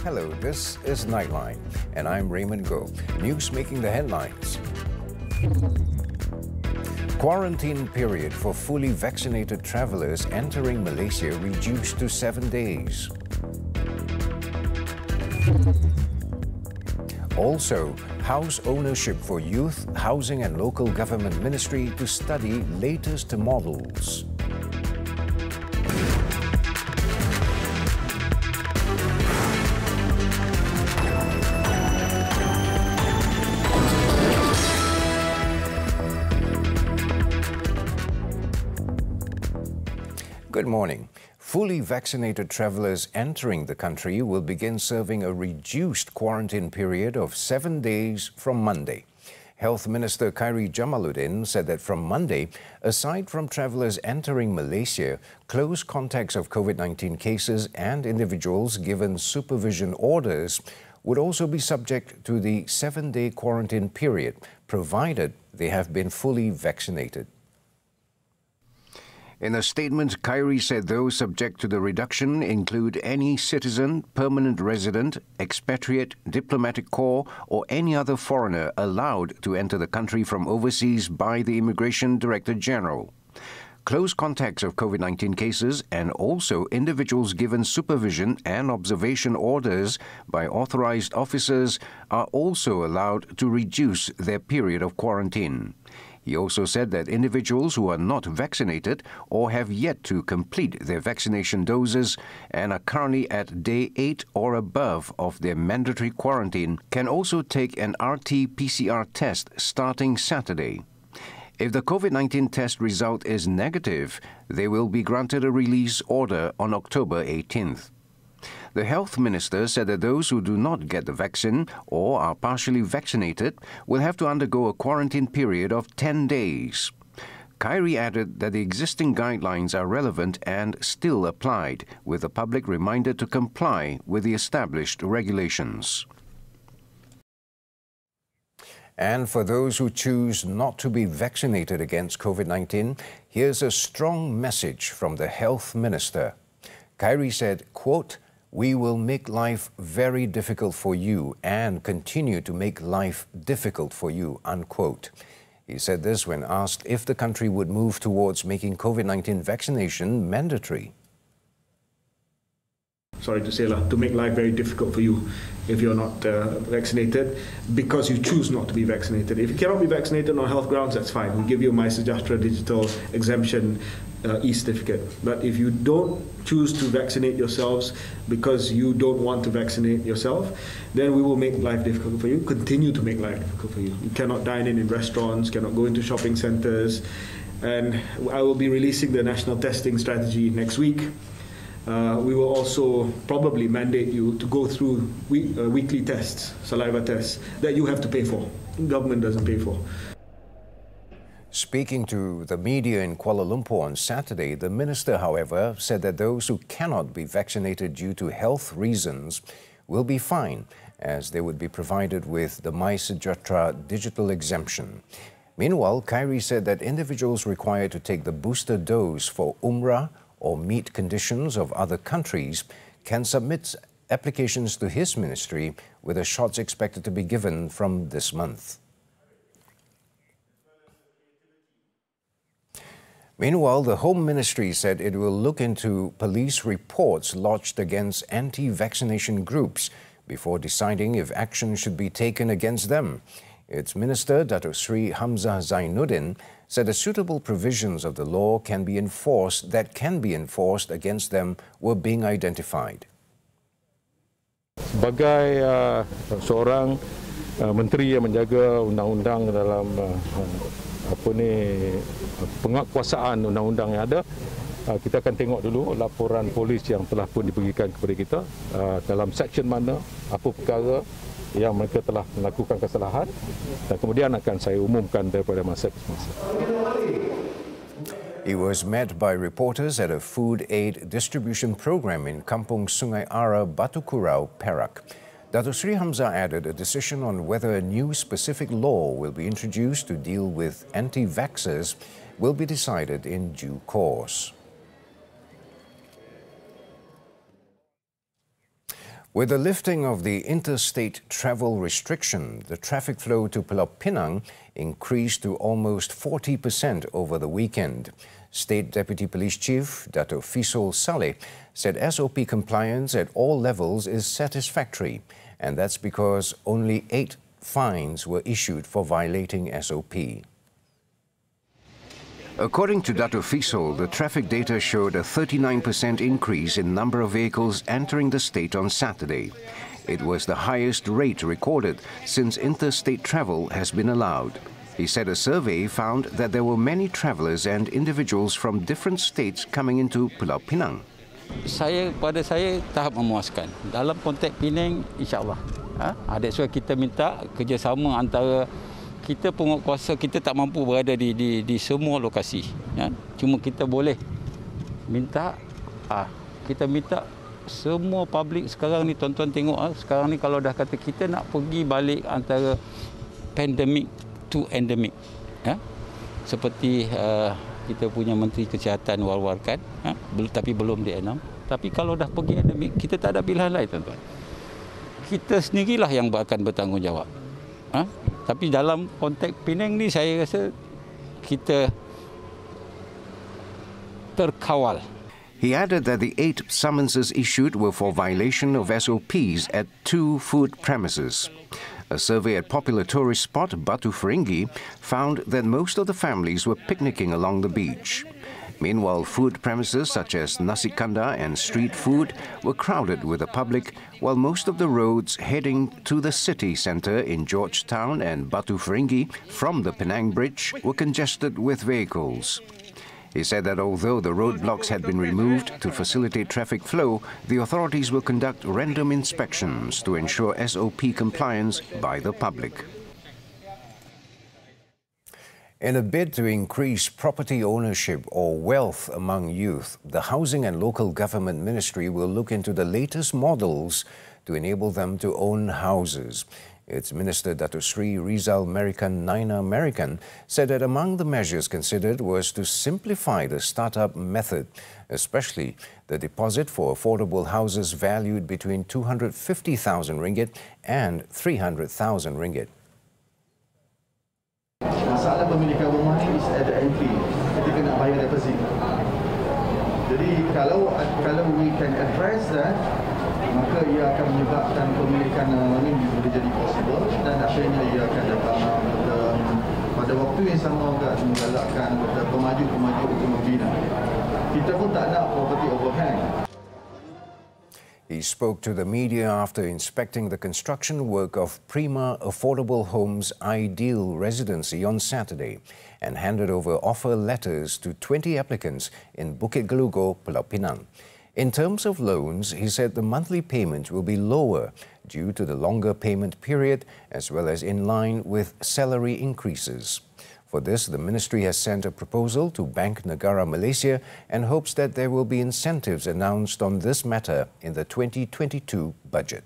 Hello, this is Nightline, and I'm Raymond Go. News making the headlines. Quarantine period for fully vaccinated travelers entering Malaysia reduced to 7 days. Also, house ownership for youth, housing and local government ministry to study latest models. Good morning. Fully vaccinated travelers entering the country will begin serving a reduced quarantine period of 7 days from Monday. Health Minister Khairi Jamaluddin said that from Monday, aside from travelers entering Malaysia, close contacts of COVID-19 cases and individuals given supervision orders would also be subject to the 7-day quarantine period, provided they have been fully vaccinated. In a statement, Khairi said those subject to the reduction include any citizen, permanent resident, expatriate, diplomatic corps, or any other foreigner allowed to enter the country from overseas by the Immigration Director General. Close contacts of COVID-19 cases and also individuals given supervision and observation orders by authorized officers are also allowed to reduce their period of quarantine. He also said that individuals who are not vaccinated or have yet to complete their vaccination doses and are currently at day 8 or above of their mandatory quarantine can also take an RT-PCR test starting Saturday. If the COVID-19 test result is negative, they will be granted a release order on October 18th. The Health Minister said that those who do not get the vaccine or are partially vaccinated will have to undergo a quarantine period of 10 days. Khairi added that the existing guidelines are relevant and still applied, with the public reminded to comply with the established regulations. And for those who choose not to be vaccinated against COVID-19, here's a strong message from the Health Minister. Khairi said, quote, "We will make life very difficult for you and continue to make life difficult for you," unquote. He said this when asked if the country would move towards making COVID-19 vaccination mandatory. Sorry to say, to make life very difficult for you if you're not vaccinated because you choose not to be vaccinated. If you cannot be vaccinated on health grounds, that's fine. We'll give you a MySejahtera digital exemption e-certificate. But if you don't choose to vaccinate yourselves because you don't want to vaccinate yourself, then we will make life difficult for you, continue to make life difficult for you. You cannot dine in restaurants, cannot go into shopping centres, and I will be releasing the national testing strategy next week. We will also probably mandate you to go through weekly tests, saliva tests, that you have to pay for. The government doesn't pay for. Speaking to the media in Kuala Lumpur on Saturday, the minister, however, said that those who cannot be vaccinated due to health reasons will be fined, as they would be provided with the MySejahtera digital exemption. Meanwhile, Khairi said that individuals required to take the booster dose for Umrah or meet conditions of other countries can submit applications to his ministry, with the shots expected to be given from this month. Meanwhile, the Home Ministry said it will look into police reports lodged against anti-vaccination groups before deciding if action should be taken against them. Its Minister, Datuk Sri Hamzah Zainuddin, said the suitable provisions of the law can be enforced against them were being identified. Sebagai seorang menteri yang menjaga undang-undang dalam penguatkuasaan undang-undang yang ada, kita akan tengok dulu laporan polis yang telah pun diberikan kepada kita dalam seksyen mana, apa perkara yang mereka telah melakukan kesalahan, dan kemudian akan saya umumkan daripada masa ke masa. He was met by reporters at a food aid distribution program in Kampung Sungai Ara, Batu Kurau, Perak. Datuk Sri Hamzah added a decision on whether a new specific law will be introduced to deal with anti-vaxxers will be decided in due course. With the lifting of the interstate travel restriction, the traffic flow to Pulau Pinang increased to almost 40% over the weekend. State Deputy Police Chief Dato' Fisol Saleh said SOP compliance at all levels is satisfactory, and that's because only 8 fines were issued for violating SOP. According to Dato' Fisol, the traffic data showed a 39% increase in number of vehicles entering the state on Saturday. It was the highest rate recorded since interstate travel has been allowed. He said a survey found that there were many travellers and individuals from different states coming into Pulau Pinang. Pada saya tahap memuaskan. Dalam konteks Penang, insya-Allah. That's why kita minta kerjasama antara kita penguatkuasa, kita tak mampu berada di semua lokasi. Ya. Cuma kita boleh minta, kita minta semua publik sekarang ni, tuan-tuan tengok, sekarang ni kalau dah kata kita nak pergi balik antara pandemik to endemik. Ya. Seperti kita punya Menteri Kesihatan war-warkan, tapi belum di-announce. Tapi kalau dah pergi endemik, kita tak ada pilihan lain, tuan-tuan. Kita sendirilah yang akan bertanggungjawab. Tapi dalam konteks Penang ni saya rasa kita terkawal. He added that the 8 summonses issued were for violation of SOPs at 2 food premises. A survey at popular tourist spot Batu Feringhi found that most of the families were picnicking along the beach. Meanwhile, food premises such as nasi kandar and street food were crowded with the public, while most of the roads heading to the city centre in Georgetown and Batu Feringhi from the Penang Bridge were congested with vehicles. He said that although the roadblocks had been removed to facilitate traffic flow, the authorities will conduct random inspections to ensure SOP compliance by the public. In a bid to increase property ownership or wealth among youth, the Housing and Local Government Ministry will look into the latest models to enable them to own houses. Its Minister Dato' Sri Rizal Merican Naina Merican said that among the measures considered was to simplify the startup method, especially the deposit for affordable houses valued between 250,000 ringgit and 300,000 ringgit. Masalah pemilikan rumah ni is at the entry ketika nak bayar deposit. Jadi kalau we can address that, maka ia akan menyebabkan pemilikan ini boleh jadi possible dan akhirnya ia akan dapat pada waktu yang sama juga menggalakkan pemaju-pemaju untuk membina. Kita pun tak nak property overhang. He spoke to the media after inspecting the construction work of Prima Affordable Homes Ideal Residency on Saturday and handed over offer letters to 20 applicants in Bukit Gelugo, Pulau Pinang. In terms of loans, he said the monthly payment will be lower due to the longer payment period as well as in line with salary increases. For this, the ministry has sent a proposal to Bank Negara Malaysia and hopes that there will be incentives announced on this matter in the 2022 budget.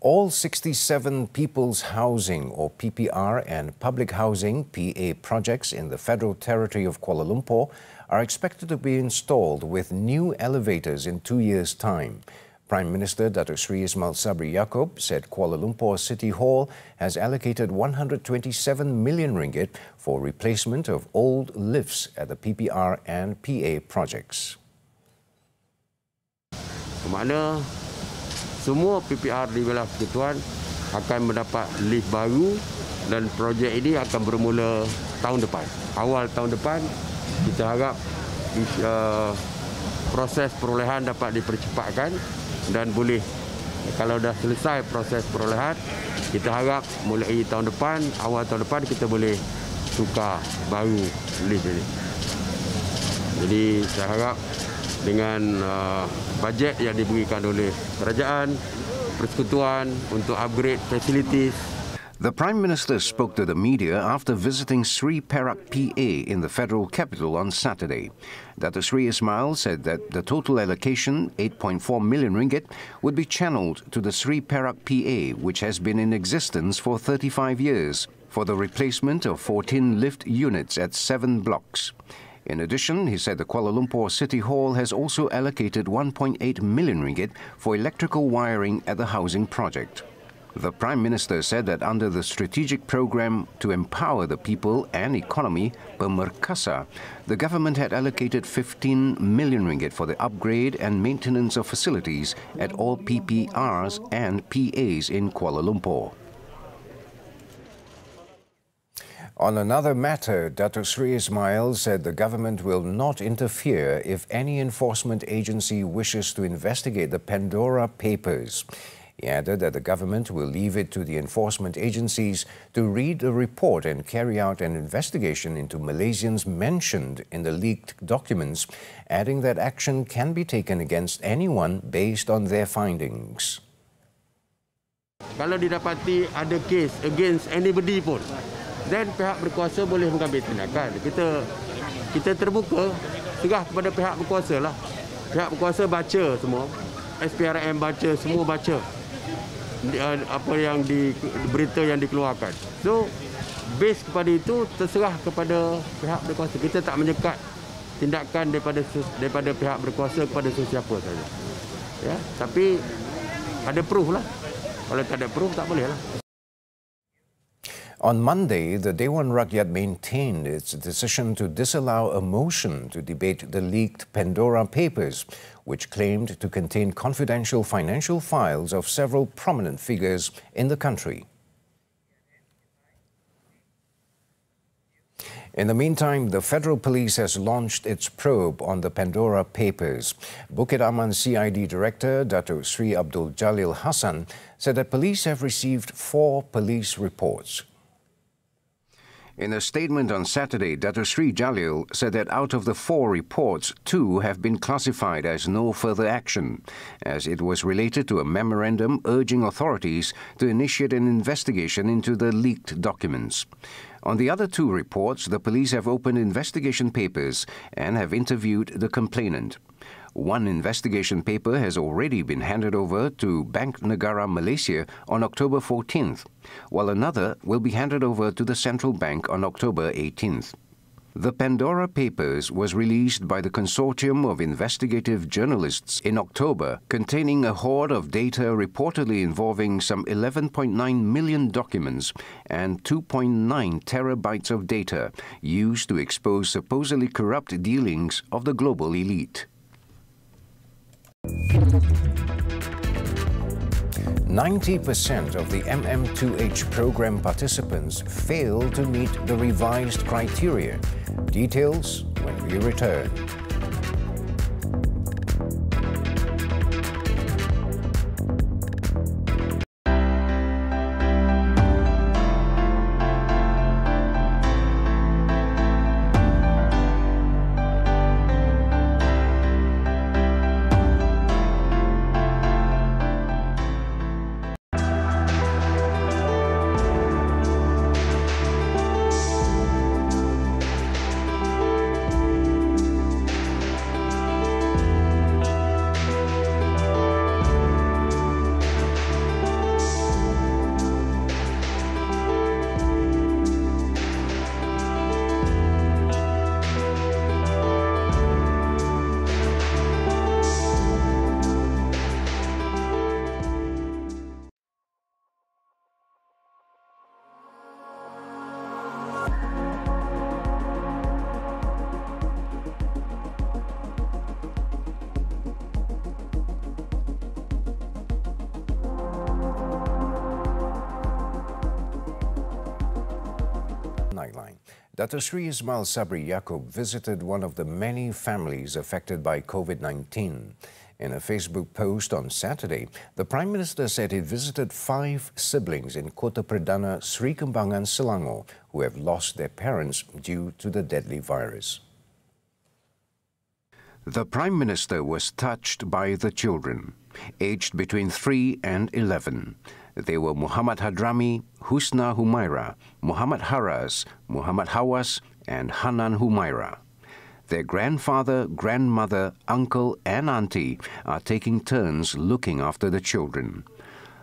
All 67 People's Housing or PPR and Public Housing PA projects in the Federal Territory of Kuala Lumpur are expected to be installed with new elevators in 2 years' time. Prime Minister Dato' Sri Ismail Sabri Yaakob said Kuala Lumpur City Hall has allocated 127 million ringgit for replacement of old lifts at the PPR and PA projects. Bermakna semua PPR di wilayah Persekutuan akan mendapat lift baru dan projek ini akan bermula tahun depan. Awal tahun depan kita harap proses perolehan dapat dipercepatkan dan boleh kalau dah selesai proses perolehan, kita harap mulai tahun depan, awal tahun depan kita boleh tukar baru lift ini. Jadi saya harap dengan bajet yang diberikan oleh kerajaan, Persekutuan untuk upgrade facilities. The Prime Minister spoke to the media after visiting Sri Perak PA in the federal capital on Saturday. Dato' Sri Ismail said that the total allocation, 8.4 million ringgit, would be channeled to the Sri Perak PA, which has been in existence for 35 years, for the replacement of 14 lift units at 7 blocks. In addition, he said the Kuala Lumpur City Hall has also allocated 1.8 million ringgit for electrical wiring at the housing project. The Prime Minister said that under the strategic program to empower the people and economy, Pemerkasa, the government had allocated 15 million ringgit for the upgrade and maintenance of facilities at all PPRs and PAs in Kuala Lumpur. On another matter, Datuk Sri Ismail said the government will not interfere if any enforcement agency wishes to investigate the Pandora Papers. He added that the government will leave it to the enforcement agencies to read the report and carry out an investigation into Malaysians mentioned in the leaked documents, adding that action can be taken against anyone based on their findings. Kalau didapati ada kes against anybody pun, then pihak berkuasa boleh mengambil tindakan. Kita terbuka, serah kepada pihak berkuasa lah. Pihak berkuasa baca semua, SPRM baca, semua baca apa yang berita yang dikeluarkan. So, base kepada itu terserah kepada pihak berkuasa. Kita tak menyekat tindakan daripada pihak berkuasa kepada sesiapa saja. Ya, tapi ada proof lah. Kalau tak ada proof, tak boleh lah. On Monday, the Dewan Rakyat maintained its decision to disallow a motion to debate the leaked Pandora Papers, which claimed to contain confidential financial files of several prominent figures in the country. In the meantime, the Federal Police has launched its probe on the Pandora Papers. Bukit Aman CID Director Datuk Sri Abdul Jalil Hassan said that police have received 4 police reports. In a statement on Saturday, Datuk Sri Jalil said that out of the 4 reports, 2 have been classified as no further action, as it was related to a memorandum urging authorities to initiate an investigation into the leaked documents. On the other 2 reports, the police have opened investigation papers and have interviewed the complainant. One investigation paper has already been handed over to Bank Negara Malaysia on October 14th, while another will be handed over to the Central Bank on October 18th. The Pandora Papers was released by the Consortium of Investigative Journalists in October, containing a hoard of data reportedly involving some 11.9 million documents and 2.9 terabytes of data used to expose supposedly corrupt dealings of the global elite. 90% of the MM2H program participants fail to meet the revised criteria. Details when we return. Nightline. Datuk Sri Ismail Sabri Yaakob visited one of the many families affected by COVID-19. In a Facebook post on Saturday, the Prime Minister said he visited 5 siblings in Kota Perdana Sri Kembangan, Selangor, who have lost their parents due to the deadly virus. The Prime Minister was touched by the children, aged between 3 and 11. They were Muhammad Hadrami, Husna Humaira, Muhammad Haras, Muhammad Hawas, and Hanan Humaira. Their grandfather, grandmother, uncle, and auntie are taking turns looking after the children.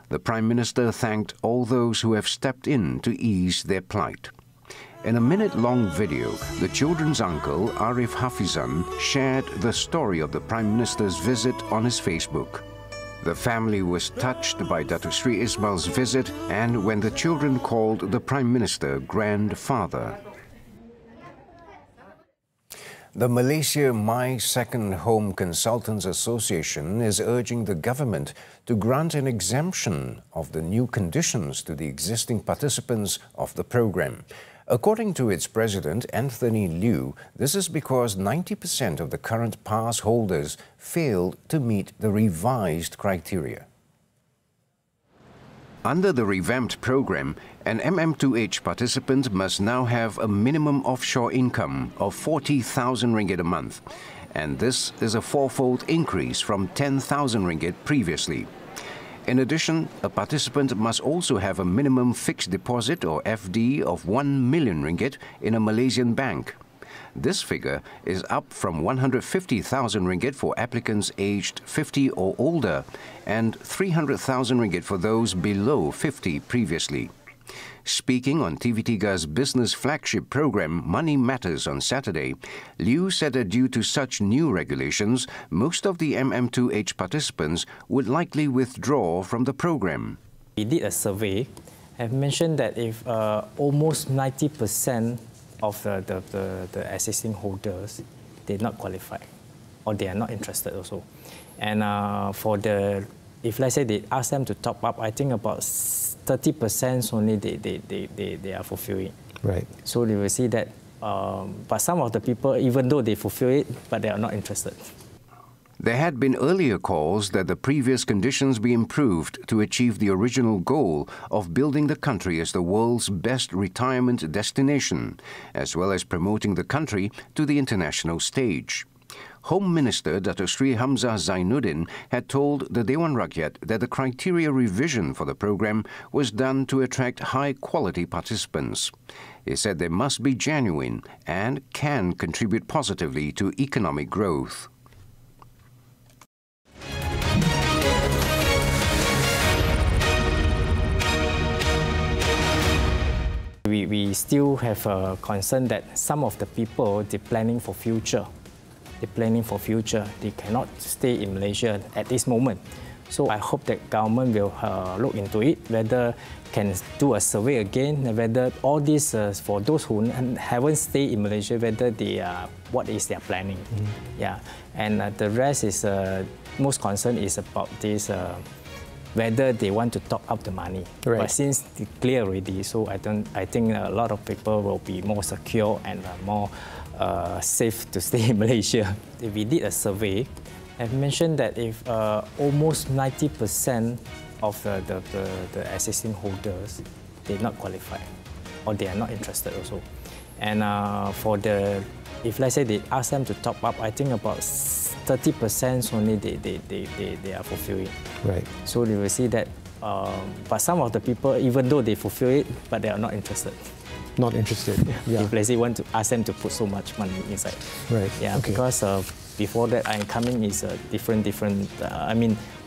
The Prime Minister thanked all those who have stepped in to ease their plight. In a minute-long video, the children's uncle, Arif Hafizan, shared the story of the Prime Minister's visit on his Facebook. The family was touched by Datuk Sri Ismail's visit and when the children called the Prime Minister grandfather. The Malaysia My Second Home Consultants Association is urging the government to grant an exemption of the new conditions to the existing participants of the program. According to its president, Anthony Liu, this is because 90% of the current pass holders failed to meet the revised criteria. Under the revamped program, an MM2H participant must now have a minimum offshore income of 40,000 ringgit a month, and this is a fourfold increase from 10,000 ringgit previously. In addition, a participant must also have a minimum fixed deposit or FD of 1 million ringgit in a Malaysian bank. This figure is up from 150,000 ringgit for applicants aged 50 or older and 300,000 ringgit for those below 50 previously. Speaking on TV3's business flagship program Money Matters on Saturday, Liu said that due to such new regulations, most of the MM2H participants would likely withdraw from the program. We did a survey and mentioned that if almost 90% of the existing holders did not qualify or they are not interested also. And if let's say they ask them to top up, I think about 30% only they are fulfilling. Right. So they will see that, but some of the people, even though they fulfill it, but they are not interested. There had been earlier calls that the previous conditions be improved to achieve the original goal of building the country as the world's best retirement destination, as well as promoting the country to the international stage. Home Minister Datuk Sri Hamzah Zainuddin had told the Dewan Rakyat that the criteria revision for the program was done to attract high-quality participants. He said they must be genuine and can contribute positively to economic growth. We still have a concern that some of the people, they're planning for future. They cannot stay in Malaysia at this moment. So I hope that government will look into it, whether can do a survey again, whether all this, for those who haven't stayed in Malaysia, whether they what is their planning. Yeah, and the rest is, most concern is about this, whether they want to top up the money. Right. But since it's clear already, so I think a lot of people will be more secure and more safe to stay in Malaysia. We did a survey and mentioned that if almost 90% of the existing holders did not qualify or they are not interested also. And if let's say they ask them to top up, I think about 30% only they are fulfilling. Right. So they will see that, but some of the people, even though they fulfill it, but they are not interested. Not interested. Yeah. If let's say want to ask them to put so much money inside. Right. Yeah, okay. Because before that, incoming is a different,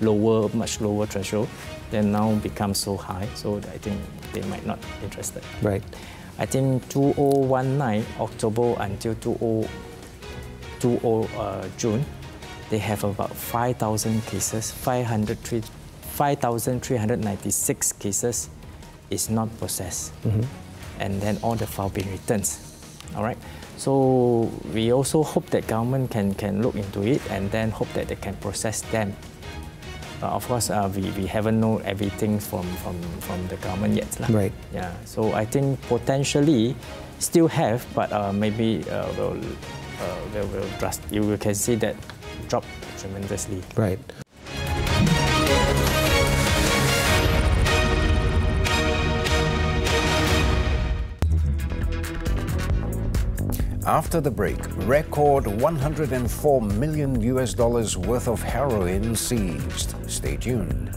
lower, much lower threshold. Then now becomes so high, so I think they might not be interested. Right. I think 2019 October until 2020 June, they have about 5,000 cases, 5,396 cases is not processed. And then all the file being returned. All right. So we also hope that government can look into it and then hope that they can process them. Of course, we haven't known everything from the government yet. Right. Yeah. So I think potentially still have, but maybe will you can see that drop tremendously. Right. After the break, record $104 million worth of heroin seized. Stay tuned.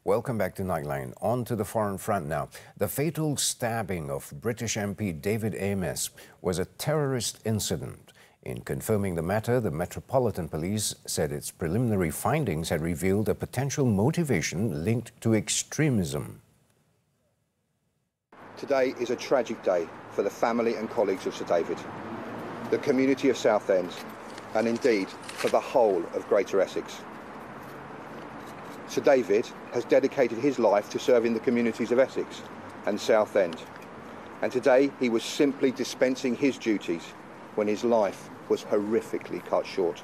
Welcome back to Nightline. On to the foreign front now. The fatal stabbing of British MP David Ames was a terrorist incident. In confirming the matter, the Metropolitan Police said its preliminary findings had revealed a potential motivation linked to extremism. Today is a tragic day for the family and colleagues of Sir David, the community of Southend, and indeed for the whole of Greater Essex. Sir David has dedicated his life to serving the communities of Essex and Southend, and today he was simply dispensing his duties when his life was horrifically cut short.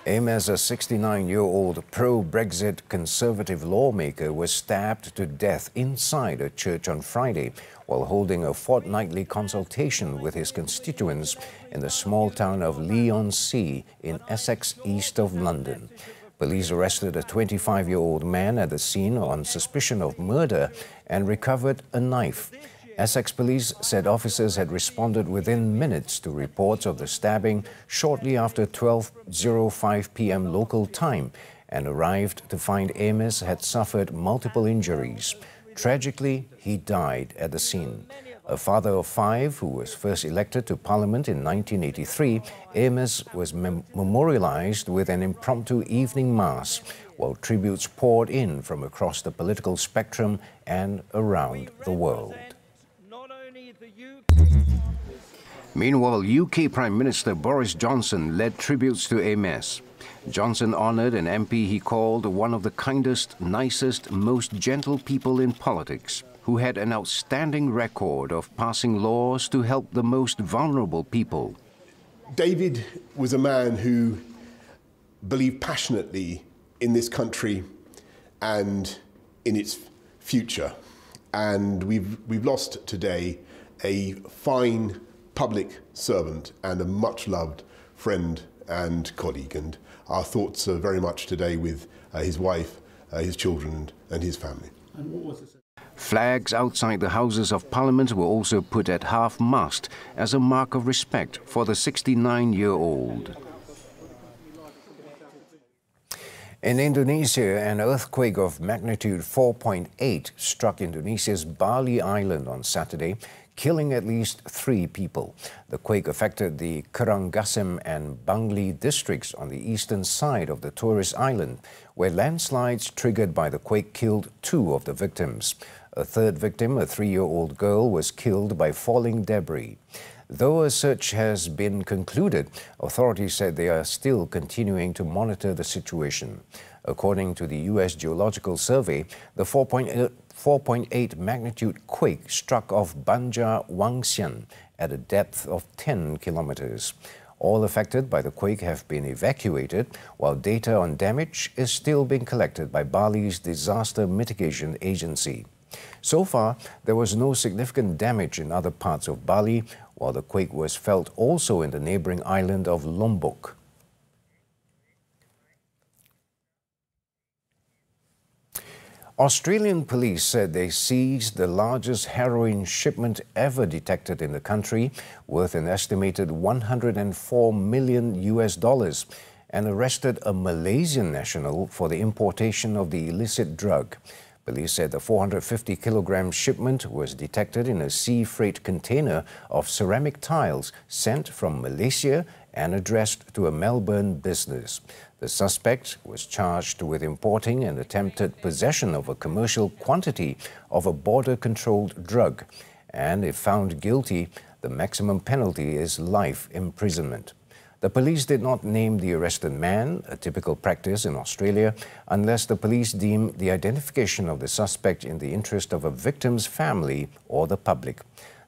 Ames, a 69-year-old pro-Brexit conservative lawmaker, was stabbed to death inside a church on Friday while holding a fortnightly consultation with his constituents in the small town of Leigh-on-Sea in Essex, east of London. Police arrested a 25-year-old man at the scene on suspicion of murder and recovered a knife. Essex Police said officers had responded within minutes to reports of the stabbing shortly after 12:05 p.m. local time and arrived to find Ames had suffered multiple injuries. Tragically, he died at the scene. A father of 5 who was first elected to Parliament in 1983, Ames was memorialized with an impromptu evening mass, while tributes poured in from across the political spectrum and around the world. Meanwhile, UK Prime Minister Boris Johnson led tributes to Ames. Johnson honoured an MP he called one of the kindest, nicest, most gentle people in politics, who had an outstanding record of passing laws to help the most vulnerable people. David was a man who believed passionately in this country and in its future. And we've lost today a fine public servant and a much-loved friend and colleague. And our thoughts are very much today with his wife, his children and his family. And what was this? Flags outside the Houses of Parliament were also put at half-mast as a mark of respect for the 69-year-old. In Indonesia, an earthquake of magnitude 4.8 struck Indonesia's Bali Island on Saturday, killing at least 3 people. The quake affected the Karangasem and Bangli districts on the eastern side of the tourist island, where landslides triggered by the quake killed 2 of the victims. A third victim, a 3-year-old girl, was killed by falling debris. Though a search has been concluded, authorities said they are still continuing to monitor the situation. According to the U.S. Geological Survey, the 4.8 magnitude quake struck off Banjar Wangsian at a depth of 10 kilometers. All affected by the quake have been evacuated, while data on damage is still being collected by Bali's Disaster Mitigation Agency. So far, there was no significant damage in other parts of Bali, while the quake was felt also in the neighboring island of Lombok. Australian police said they seized the largest heroin shipment ever detected in the country, worth an estimated $104 million, and arrested a Malaysian national for the importation of the illicit drug. Police said the 450-kilogram shipment was detected in a sea freight container of ceramic tiles sent from Malaysia and addressed to a Melbourne business. The suspect was charged with importing and attempted possession of a commercial quantity of a border-controlled drug. And if found guilty, the maximum penalty is life imprisonment. The police did not name the arrested man, a typical practice in Australia, unless the police deem the identification of the suspect in the interest of a victim's family or the public.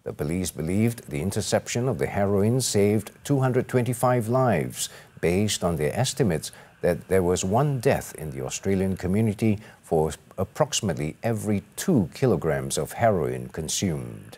The police believed the interception of the heroin saved 225 lives, based on their estimates that there was 1 death in the Australian community for approximately every 2 kilograms of heroin consumed.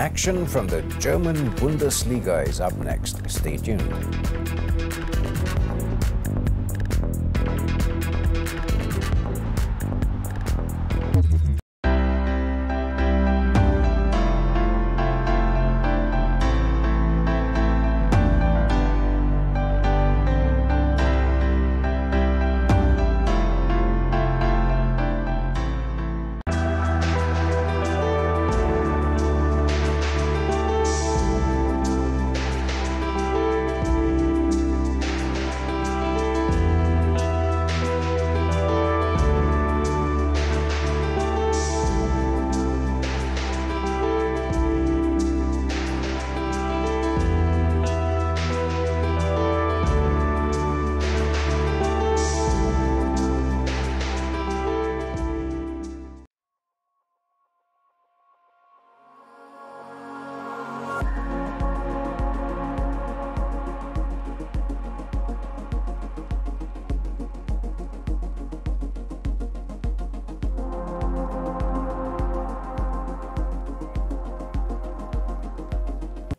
Action from the German Bundesliga is up next. Stay tuned.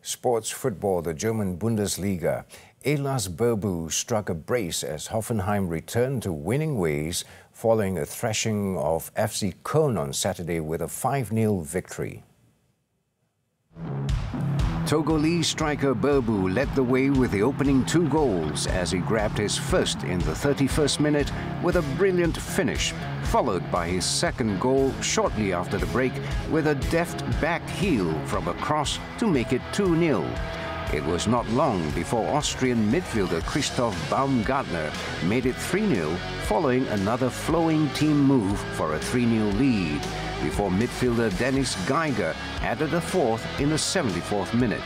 Sports football, the German Bundesliga. Elas Berbu struck a brace as Hoffenheim returned to winning ways following a thrashing of FC Köln on Saturday with a 5-0 victory. Togolese striker Berbu led the way with the opening 2 goals as he grabbed his first in the 31st minute with a brilliant finish, followed by his second goal shortly after the break with a deft back heel from a cross to make it 2-0. It was not long before Austrian midfielder Christoph Baumgartner made it 3-0 following another flowing team move for a 3-0 lead, before midfielder Dennis Geiger added a 4th in the 74th minute.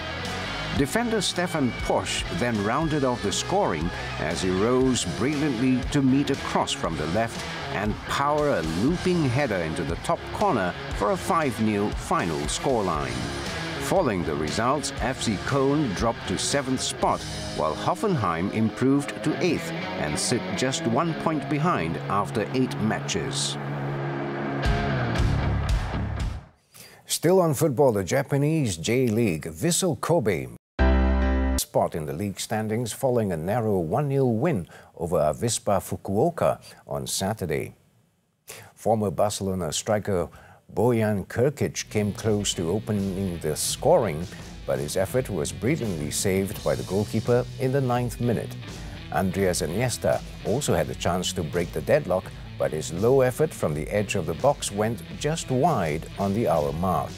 Defender Stefan Posch then rounded off the scoring as he rose brilliantly to meet a cross from the left and power a looping header into the top corner for a 5-0 final scoreline. Following the results, FC Köln dropped to 7th spot, while Hoffenheim improved to 8th and sit just 1 point behind after 8 matches. Still on football, the Japanese J-League, Vissel Kobe spot in the league standings following a narrow 1-0 win over Avispa Fukuoka on Saturday. Former Barcelona striker Bojan Krkic came close to opening the scoring, but his effort was brilliantly saved by the goalkeeper in the 9th minute. Andreas Iniesta also had the chance to break the deadlock, but his low effort from the edge of the box went just wide on the hour mark.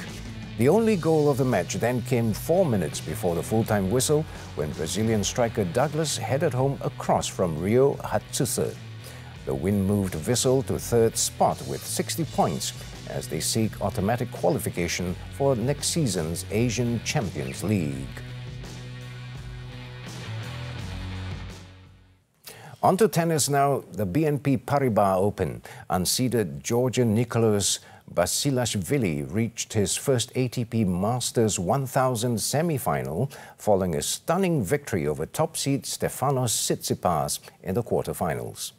The only goal of the match then came 4 minutes before the full-time whistle when Brazilian striker Douglas headed home a cross from Rio Hatsuse. The win moved Vissel to 3rd spot with 60 points as they seek automatic qualification for next season's Asian Champions League. On to tennis now. The BNP Paribas Open. Unseeded Georgian Nikolaos Basilashvili reached his first ATP Masters 1000 semi-final following a stunning victory over top seed Stefanos Tsitsipas in the quarterfinals.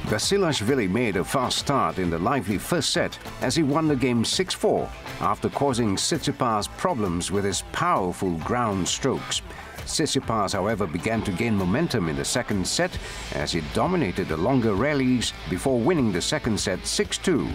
Basilashvili made a fast start in the lively first set as he won the game 6-4 after causing Tsitsipas problems with his powerful ground strokes. Tsitsipas, however, began to gain momentum in the second set as he dominated the longer rallies before winning the second set 6-2.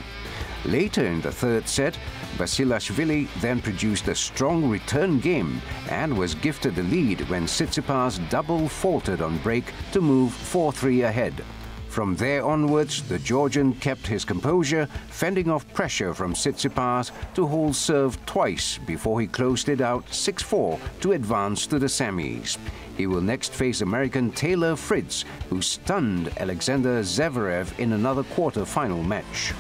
Later in the third set, Basilashvili then produced a strong return game and was gifted the lead when Tsitsipas double faulted on break to move 4-3 ahead. From there onwards, the Georgian kept his composure, fending off pressure from Tsitsipas to hold serve twice before he closed it out 6-4 to advance to the semis. He will next face American Taylor Fritz, who stunned Alexander Zverev in another quarter-final match.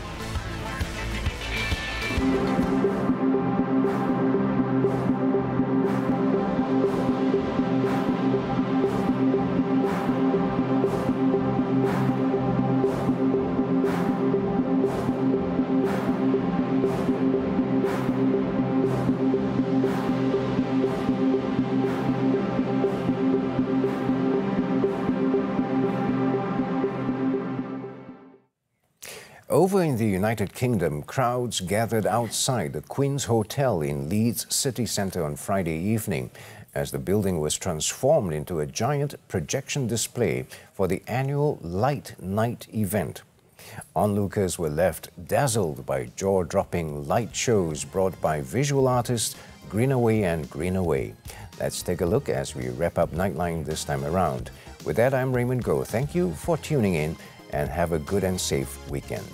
Over in the United Kingdom, crowds gathered outside the Queen's Hotel in Leeds city centre on Friday evening as the building was transformed into a giant projection display for the annual Light Night event. Onlookers were left dazzled by jaw-dropping light shows brought by visual artists Greenaway and Greenaway. Let's take a look as we wrap up Nightline this time around. With that, I'm Raymond Go. Thank you for tuning in and have a good and safe weekend.